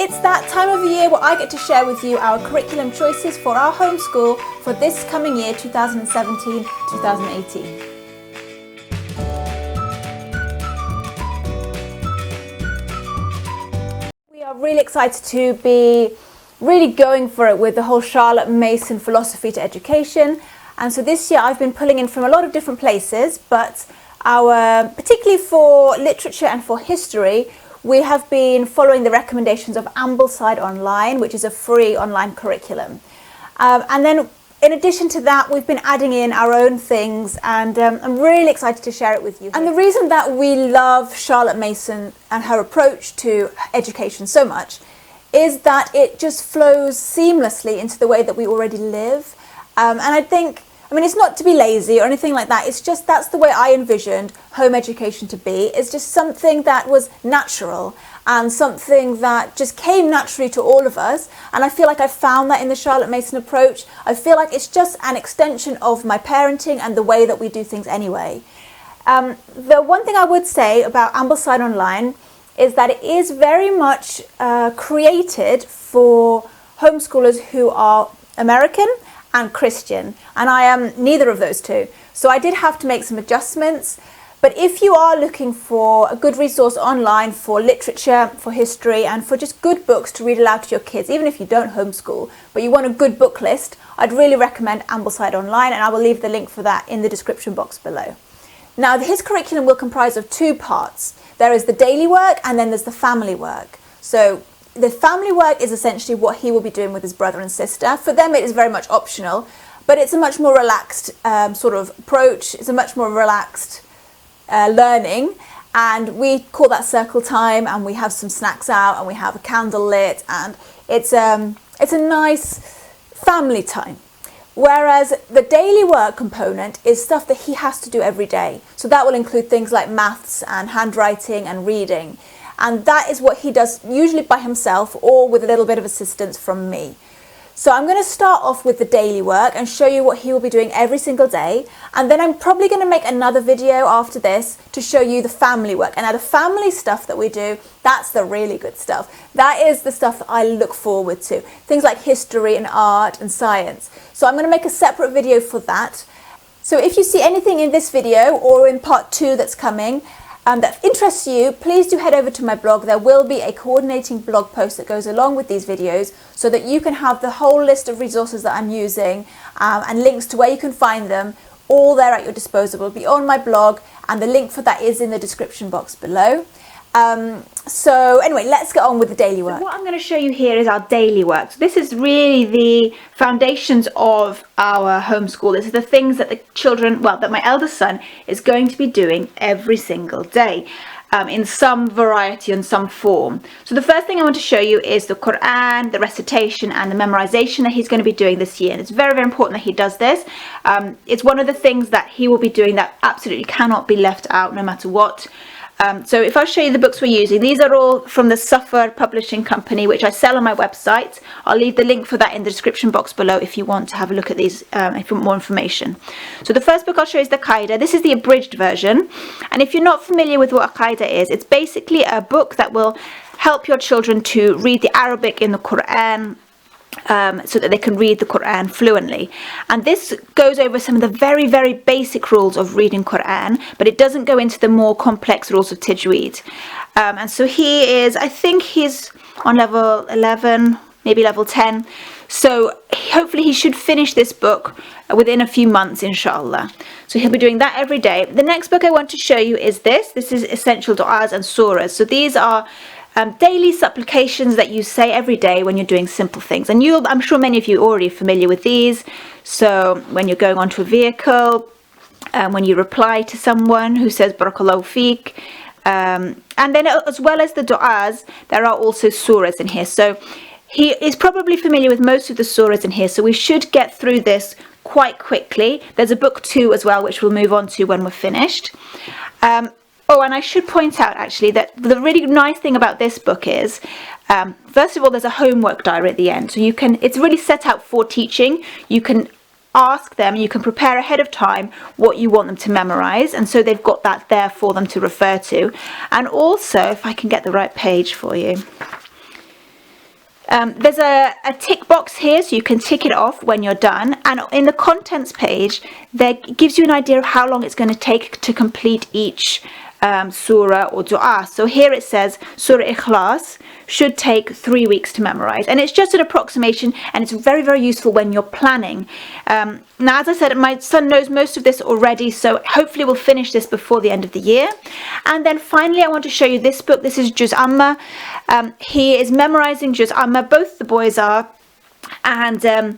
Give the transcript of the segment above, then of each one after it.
it's that time of the year where I get to share with you our curriculum choices for our homeschool for this coming year, 2017-2018. We are really excited to be really going for it with the whole Charlotte Mason philosophy to education. And so this year I've been pulling in from a lot of different places, but particularly for literature and for history, we have been following the recommendations of Ambleside Online, which is a free online curriculum. And then in addition to that, we've been adding in our own things, and I'm really excited to share it with you. And the reason that we love Charlotte Mason and her approach to education so much is that it just flows seamlessly into the way that we already live. And I mean, it's not to be lazy or anything like that. It's just that's the way I envisioned home education to be. It's just something that was natural and something that just came naturally to all of us. And I feel like I found that in the Charlotte Mason approach. I feel like it's just an extension of my parenting and the way that we do things anyway. The one thing I would say about Ambleside Online is that it is very much created for homeschoolers who are American and Christian, and I am neither of those two. So I did have to make some adjustments. But if you are looking for a good resource online for literature, for history, and for just good books to read aloud to your kids, even if you don't homeschool, but you want a good book list, I'd really recommend Ambleside Online, and I will leave the link for that in the description box below. Now, his curriculum will comprise of two parts. There is the daily work, and then there's the family work. So the family work is essentially what he will be doing with his brother and sister. For them, it is very much optional, but it's a much more relaxed sort of approach. It's a much more relaxed learning, and we call that circle time, and we have some snacks out, and we have a candle lit, and it's a nice family time. Whereas the daily work component is stuff that he has to do every day. So that will include things like maths and handwriting and reading. And that is what he does usually by himself or with a little bit of assistance from me. So I'm going to start off with the daily work and show you what he will be doing every single day. And then I'm probably going to make another video after this to show you the family work. And now the family stuff that we do, that's the really good stuff. That is the stuff that I look forward to. Things like history and art and science. So I'm going to make a separate video for that. So if you see anything in this video or in part 2 that's coming, that interests you, please do head over to my blog. There will be a coordinating blog post that goes along with these videos so that you can have the whole list of resources that I'm using and links to where you can find them, all there at your disposal. It will be on my blog, and the link for that is in the description box below. So anyway, let's get on with the daily work. So what I'm going to show you here is our daily work. So this is really the foundations of our homeschool. This is the things that the children, well, that my eldest son is going to be doing every single day in some variety and some form. So the first thing I want to show you is the Quran, the recitation and the memorization that he's going to be doing this year. And it's very, very important that he does this. It's one of the things that he will be doing that absolutely cannot be left out no matter what. So if I show you the books we're using, these are all from the Suffer Publishing Company, which I sell on my website. I'll leave the link for that in the description box below if you want to have a look at these, if you want more information. So the first book I'll show you is the Qaida. This is the abridged version. And if you're not familiar with what a Qaida is, it's basically a book that will help your children to read the Arabic in the Quran, so that they can read the Quran fluently. And this goes over some of the very, very basic rules of reading Quran, but it doesn't go into the more complex rules of Tajweed. And so he is, I think he's on level 11, maybe level 10. So hopefully he should finish this book within a few months, inshallah. So he'll be doing that every day. The next book I want to show you is this. This is Essential Du'as and Surahs. So these are daily supplications that you say every day when you're doing simple things. And I'm sure many of you are already familiar with these. So when you're going onto a vehicle, when you reply to someone who says Barakallahu Feek, and then as well as the du'as, there are also surahs in here. So he is probably familiar with most of the surahs in here. So we should get through this quite quickly. There's a book 2 as well, which we'll move on to when we're finished. Oh, and I should point out actually that the really nice thing about this book is, first of all, there's a homework diary at the end. So it's really set out for teaching. You can ask them, you can prepare ahead of time what you want them to memorize. And so they've got that there for them to refer to. And also, if I can get the right page for you. There's a tick box here, so you can tick it off when you're done, and in the contents page that gives you an idea of how long it's going to take to complete each surah or dua. So here it says Surah Ikhlas should take 3 weeks to memorize, and it's just an approximation, and it's very, very useful when you're planning. Now, as I said, my son knows most of this already, so hopefully we'll finish this before the end of the year. And then finally I want to show you this book. This is Juz Amma. He is memorizing Juz Amma, both the boys are, and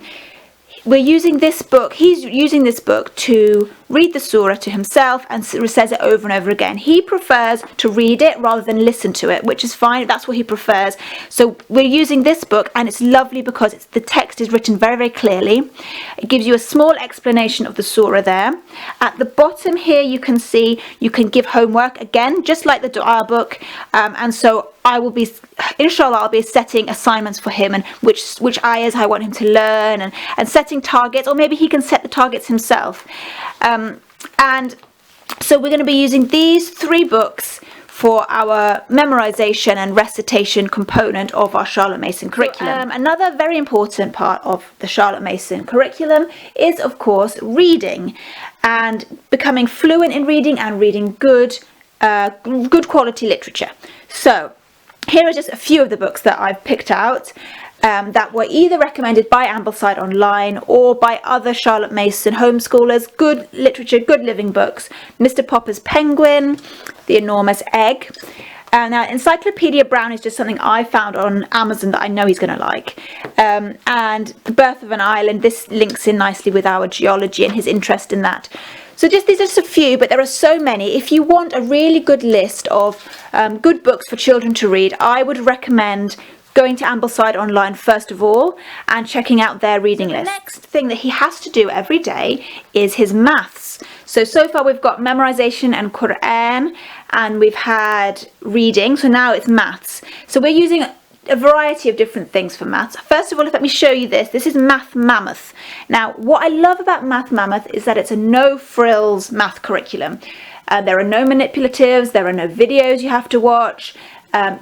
we're using this book, he's using this book to read the surah to himself and says it over and over again. He prefers to read it rather than listen to it, which is fine, that's what he prefers. So we're using this book, and it's lovely because the text is written very, very clearly. It gives you a small explanation of the surah there. At the bottom here you can see you can give homework, again just like the dua book, and so I will be, inshallah, I'll be setting assignments for him, and which ayahs I want him to learn, and setting targets, or maybe he can set the targets himself. And so we're going to be using these 3 books for our memorization and recitation component of our Charlotte Mason curriculum. Another very important part of the Charlotte Mason curriculum is, of course, reading, and becoming fluent in reading and reading good quality literature. So here are just a few of the books that I've picked out that were either recommended by Ambleside online or by other Charlotte Mason homeschoolers. Good literature, good living books. Mr. Popper's Penguin, The Enormous Egg. Now, Encyclopedia Brown is just something I found on Amazon that I know he's going to like. And The Birth of an Island, this links in nicely with our geology and his interest in that. So these are just a few, but there are so many. If you want a really good list of good books for children to read, I would recommend going to Ambleside online first of all and checking out their reading list. The next thing that he has to do every day is his maths. So far we've got memorization and Quran, and we've had reading, so now it's maths. So we're using a variety of different things for maths. First of all, let me show you this. This is Math Mammoth. Now, what I love about Math Mammoth is that it's a no-frills math curriculum. There are no manipulatives, there are no videos you have to watch.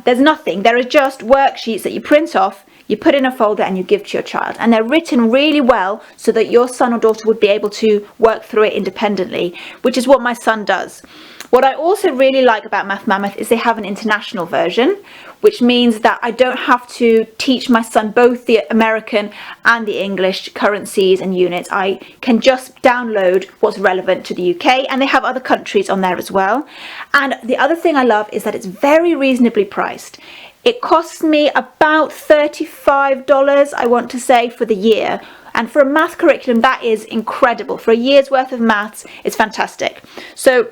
There's nothing. There are just worksheets that you print off, you put in a folder, and you give to your child. And they're written really well so that your son or daughter would be able to work through it independently, which is what my son does. What I also really like about Math Mammoth is they have an international version, which means that I don't have to teach my son both the American and the English currencies and units. I can just download what's relevant to the UK, and they have other countries on there as well. And the other thing I love is that it's very reasonably priced. It costs me about $35, I want to say, for the year. And for a math curriculum, that is incredible. For a year's worth of maths, it's fantastic. So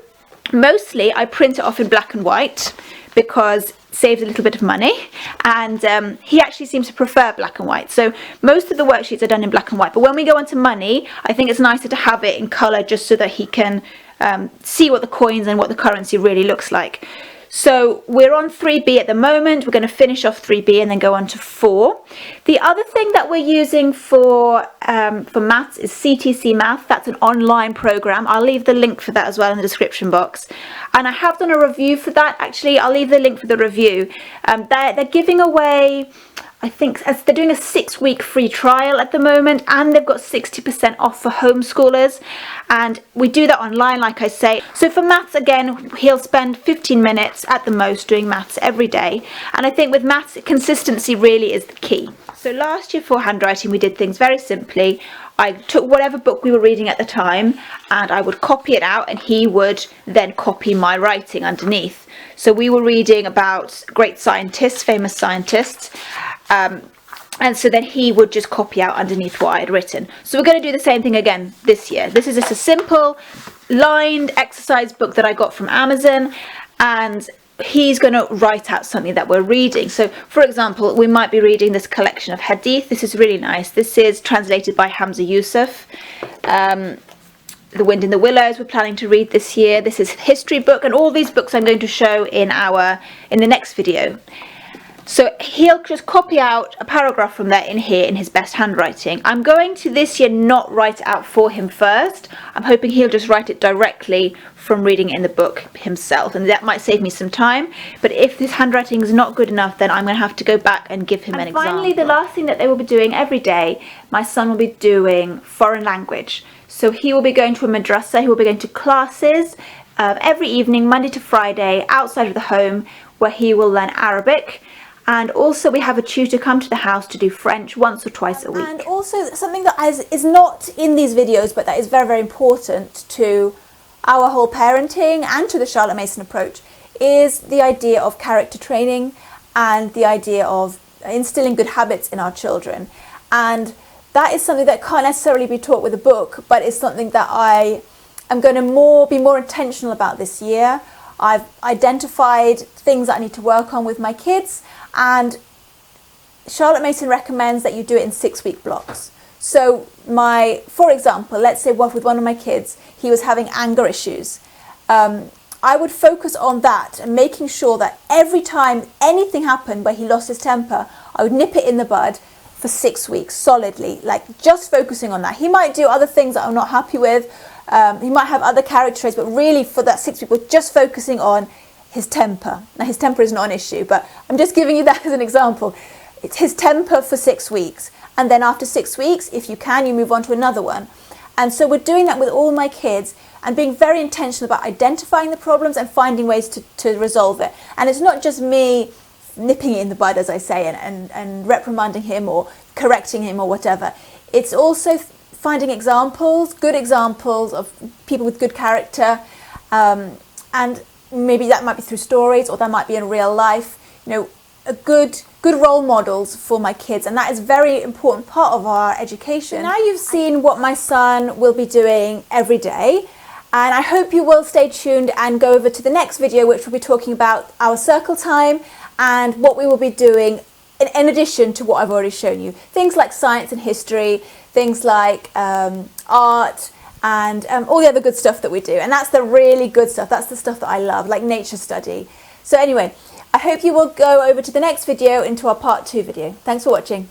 mostly I print it off in black and white because it saves a little bit of money, and he actually seems to prefer black and white. So most of the worksheets are done in black and white, but when we go on to money, I think it's nicer to have it in colour just so that he can see what the coins and what the currency really looks like. So we're on 3B at the moment. We're going to finish off 3B and then go on to 4. The other thing that we're using for maths is CTC Math. That's an online program. I'll leave the link for that as well in the description box. And I have done a review for that. Actually, I'll leave the link for the review. They're giving away, I think they're doing a 6-week free trial at the moment, and they've got 60% off for homeschoolers, and we do that online, like I say. So for maths, again, he'll spend 15 minutes at the most doing maths every day, and I think with maths, consistency really is the key. So last year for handwriting, we did things very simply. I took whatever book we were reading at the time and I would copy it out, and he would then copy my writing underneath. So we were reading about great scientists, famous scientists, and so then he would just copy out underneath what I had written. So we're going to do the same thing again this year. This is just a simple lined exercise book that I got from Amazon, and he's going to write out something that we're reading. So for example, we might be reading this collection of hadith. This is really nice. This is translated by Hamza Yusuf. The Wind in the Willows we're planning to read this year. This is a history book, and all these books I'm going to show in the next video. So he'll just copy out a paragraph from there in here in his best handwriting. I'm going to this year not write it out for him first. I'm hoping he'll just write it directly from reading it in the book himself, and that might save me some time. But if this handwriting is not good enough, then I'm going to have to go back and give him an example. Finally, the last thing that they will be doing every day, my son will be doing foreign language. So he will be going to a madrasa, he will be going to classes every evening, Monday to Friday, outside of the home, where he will learn Arabic. And also we have a tutor come to the house to do French once or twice a week. And also something that is not in these videos, but that is very, very important to our whole parenting and to the Charlotte Mason approach, is the idea of character training and the idea of instilling good habits in our children. And that is something that can't necessarily be taught with a book, but it's something that I am going to be more intentional about this year. I've identified things that I need to work on with my kids, and Charlotte Mason recommends that you do it in 6-week blocks. So for example, let's say with one of my kids, he was having anger issues. I would focus on that and making sure that every time anything happened where he lost his temper, I would nip it in the bud for 6 weeks solidly, like just focusing on that. He might do other things that I'm not happy with. He might have other character traits, but really for that 6 weeks, we're just focusing on his temper. Now, his temper is not an issue, but I'm just giving you that as an example. It's his temper for 6 weeks. And then after 6 weeks, if you can, you move on to another one. And so we're doing that with all my kids and being very intentional about identifying the problems and finding ways to resolve it. And it's not just me nipping it in the bud, as I say, and reprimanding him or correcting him or whatever. It's also finding examples, good examples of people with good character, and maybe that might be through stories or that might be in real life, a good role models for my kids, and that is a very important part of our education. Now you've seen what my son will be doing every day, and I hope you will stay tuned and go over to the next video, which will be talking about our circle time and what we will be doing in addition to what I've already shown you. Things like science and history, things like art, and all the other good stuff that we do. And that's the really good stuff. That's the stuff that I love, like nature study. So anyway, I hope you will go over to the next video into our part 2 video. Thanks for watching.